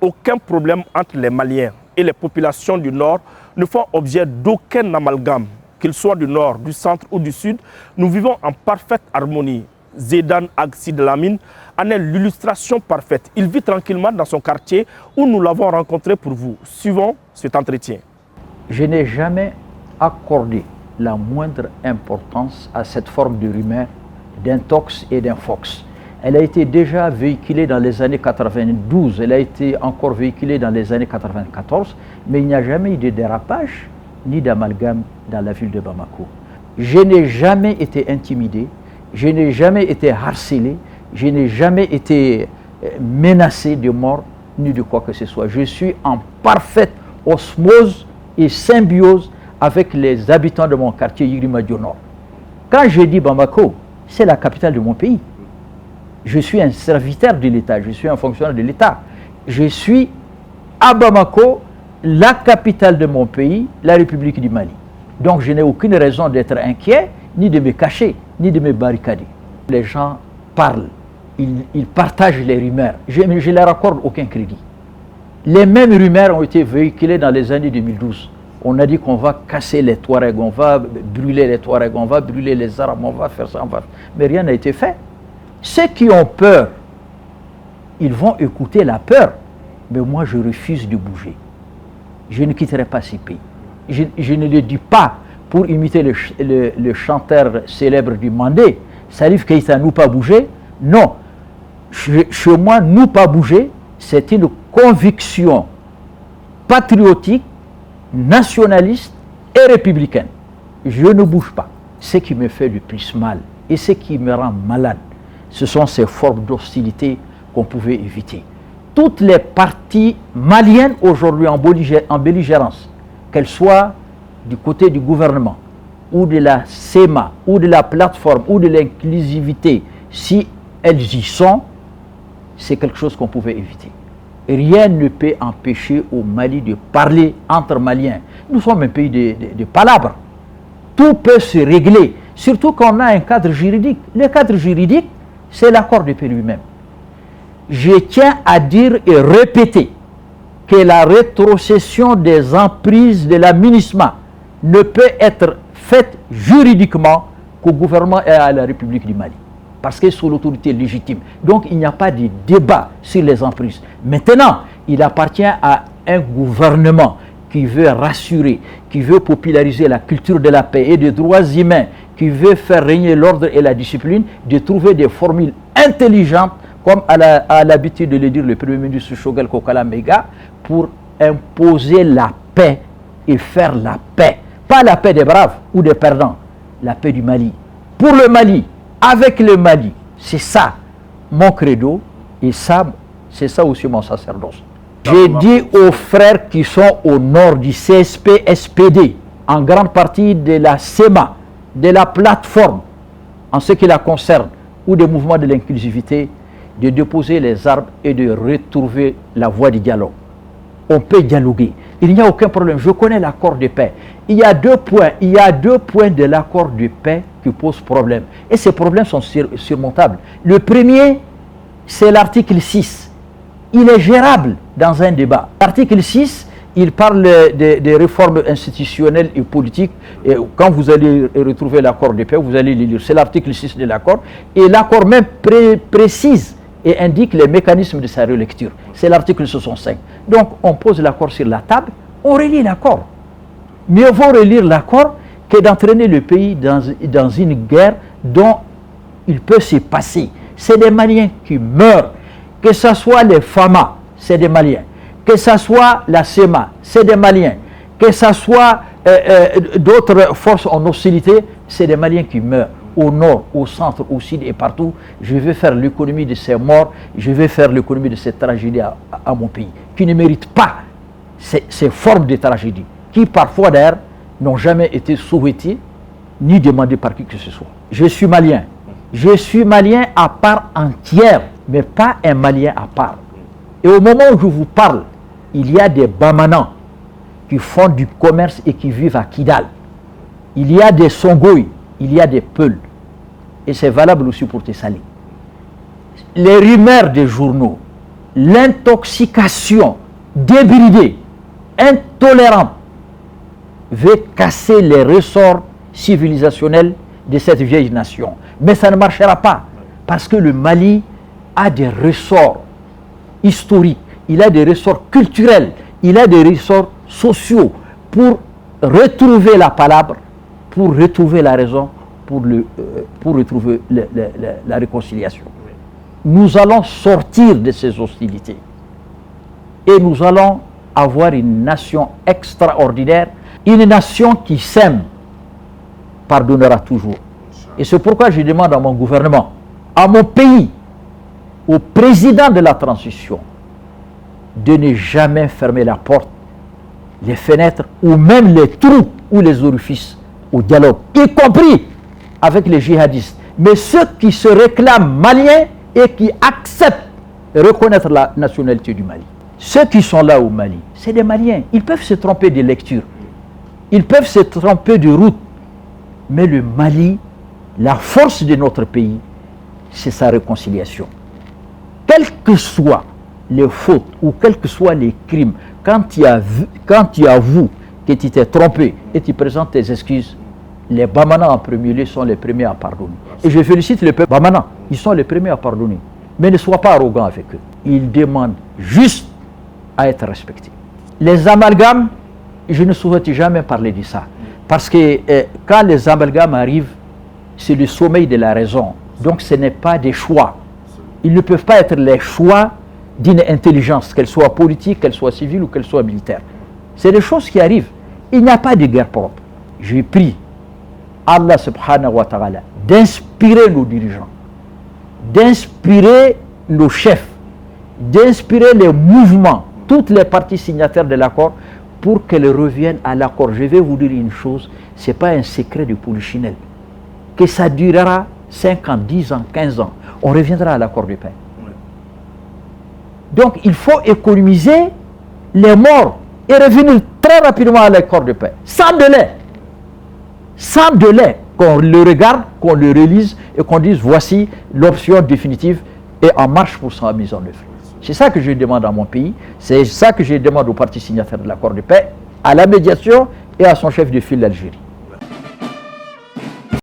aucun problème entre les Maliens et les populations du Nord ne font objet d'aucun amalgame, qu'ils soient du Nord, du Centre ou du Sud. Nous vivons en parfaite harmonie. Zédan Agsi de Lamine en est l'illustration parfaite. Il vit tranquillement dans son quartier où nous l'avons rencontré pour vous. Suivons cet entretien. Je n'ai jamais accordé la moindre importance à cette forme de rumeur d'intox et d'infox. Elle a été déjà véhiculée dans les années 92, elle a été encore véhiculée dans les années 94, mais il n'y a jamais eu de dérapage ni d'amalgame dans la ville de Bamako. Je n'ai jamais été intimidé, je n'ai jamais été harcelé, je n'ai jamais été menacé de mort ni de quoi que ce soit. Je suis en parfaite osmose et symbiose avec les habitants de mon quartier Yirimadio Nord. Quand je dis Bamako, c'est la capitale de mon pays. Je suis un serviteur de l'État, je suis un fonctionnaire de l'État. Je suis à Bamako, la capitale de mon pays, la République du Mali. Donc je n'ai aucune raison d'être inquiet, ni de me cacher, ni de me barricader. Les gens parlent, ils partagent les rumeurs. Je ne leur accorde aucun crédit. Les mêmes rumeurs ont été véhiculées dans les années 2012. On a dit qu'on va casser les Touaregs, on va brûler les Touaregs, on va brûler les Arabes, on va faire ça, on va... Mais rien n'a été fait. Ceux qui ont peur, ils vont écouter la peur. Mais moi, je refuse de bouger. Je ne quitterai pas ces pays. Je ne le dis pas pour imiter le chanteur célèbre du Mandé, Salif Keïta, nous pas bouger. Non. Chez moi, nous pas bouger, c'est une conviction patriotique, nationaliste et républicaine. Je ne bouge pas. Ce qui me fait le plus mal et ce qui me rend malade, ce sont ces formes d'hostilité qu'on pouvait éviter. Toutes les parties maliennes aujourd'hui en belligérance, qu'elles soient du côté du gouvernement, ou de la SEMA, ou de la plateforme, ou de l'inclusivité, si elles y sont, c'est quelque chose qu'on pouvait éviter. Rien ne peut empêcher au Mali de parler entre Maliens. Nous sommes un pays de palabres. Tout peut se régler, surtout qu'on a un cadre juridique. Le cadre juridique, c'est l'accord de paix lui-même. Je tiens à dire et répéter que la rétrocession des emprises de la MINUSMA ne peut être faite juridiquement qu'au gouvernement et à la République du Mali, parce que c'est sous l'autorité légitime. Donc il n'y a pas de débat sur les emprises. Maintenant, il appartient à un gouvernement qui veut rassurer, qui veut populariser la culture de la paix et des droits humains, qui veut faire régner l'ordre et la discipline, de trouver des formules intelligentes, comme a l'habitude de le dire le Premier ministre Shogel Kokala Mega, pour imposer la paix et faire la paix. Pas la paix des braves ou des perdants, la paix du Mali. Pour le Mali, avec le Mali, c'est ça mon credo et ça, c'est ça aussi mon sacerdoce. J'ai dit aux frères qui sont au nord du CSP-SPD, en grande partie de la SEMA, de la plateforme, en ce qui la concerne, ou des mouvements de l'inclusivité, de déposer les armes et de retrouver la voie du dialogue. On peut dialoguer. Il n'y a aucun problème. Je connais l'accord de paix. Il y a deux points de l'accord de paix qui posent problème. Et ces problèmes sont surmontables. Le premier, c'est l'article 6. Il est gérable dans un débat. L'article 6, il parle des réformes institutionnelles et politiques. Et quand vous allez retrouver l'accord de paix, vous allez le lire. C'est l'article 6 de l'accord. Et l'accord même précise et indique les mécanismes de sa relecture. C'est l'article 65. Donc, on pose l'accord sur la table, on relit l'accord. Mieux vaut relire l'accord que d'entraîner le pays dans une guerre dont il peut se passer. C'est des Maliens qui meurent. Que ce soit les FAMA, c'est des Maliens. Que ce soit la SEMA, c'est des Maliens. Que ce soit d'autres forces en hostilité, c'est des Maliens qui meurent. Au nord, au centre, au sud et partout, je vais faire l'économie de ces morts, je vais faire l'économie de cette tragédie à mon pays, qui ne mérite pas ces formes de tragédie, qui parfois d'ailleurs n'ont jamais été souhaitées ni demandées par qui que ce soit. Je suis malien à part entière, mais pas un Malien à part. Et au moment où je vous parle, il y a des Bamanans qui font du commerce et qui vivent à Kidal. Il y a des Songoï, il y a des Peuls. Et c'est valable aussi pour Tessali. Les rumeurs des journaux l'intoxication débridée, intolérante, veut casser les ressorts civilisationnels de cette vieille nation. Mais ça ne marchera pas, parce que le Mali a des ressorts historiques, il a des ressorts culturels, il a des ressorts sociaux pour retrouver la palabre, pour retrouver la raison, pour retrouver la réconciliation. Nous allons sortir de ces hostilités et nous allons avoir une nation extraordinaire, une nation qui s'aime pardonnera toujours. Et c'est pourquoi je demande à mon gouvernement, à mon pays, au président de la transition, de ne jamais fermer la porte, les fenêtres ou même les trous ou les orifices au dialogue, y compris avec les djihadistes. Mais ceux qui se réclament maliens et qui acceptent de reconnaître la nationalité du Mali. Ceux qui sont là au Mali, c'est des Maliens. Ils peuvent se tromper de lecture, ils peuvent se tromper de route. Mais le Mali, la force de notre pays, c'est sa réconciliation. Quelles que soient les fautes ou quels que soient les crimes, quand tu avoues que tu t'es trompé et tu présentes tes excuses, les Bamana en premier lieu sont les premiers à pardonner. Et je félicite le peuple Bamana, ils sont les premiers à pardonner. Mais ne sois pas arrogant avec eux. Ils demandent juste à être respectés. Les amalgames, je ne souhaite jamais parler de ça. Parce que quand les amalgames arrivent, c'est le sommeil de la raison. Donc ce n'est pas des choix. Ils ne peuvent pas être les choix d'une intelligence, qu'elle soit politique, qu'elle soit civile ou qu'elle soit militaire. C'est des choses qui arrivent. Il n'y a pas de guerre propre. J'ai pris Allah subhanahu wa ta'ala d'inspirer nos dirigeants, d'inspirer nos chefs, d'inspirer les mouvements, toutes les parties signataires de l'accord pour qu'elles reviennent à l'accord. Je vais vous dire une chose, ce n'est pas un secret de polichinelle. Que ça durera 5 ans, 10 ans, 15 ans, on reviendra à l'accord de paix. Donc il faut économiser les morts et revenir très rapidement à l'accord de paix, sans délai. Sans délai, qu'on le regarde, qu'on le relise et qu'on dise voici l'option définitive et en marche pour sa mise en œuvre. C'est ça que je demande à mon pays, c'est ça que je demande aux partis signataires de l'accord de paix, à la médiation et à son chef de file d'Algérie.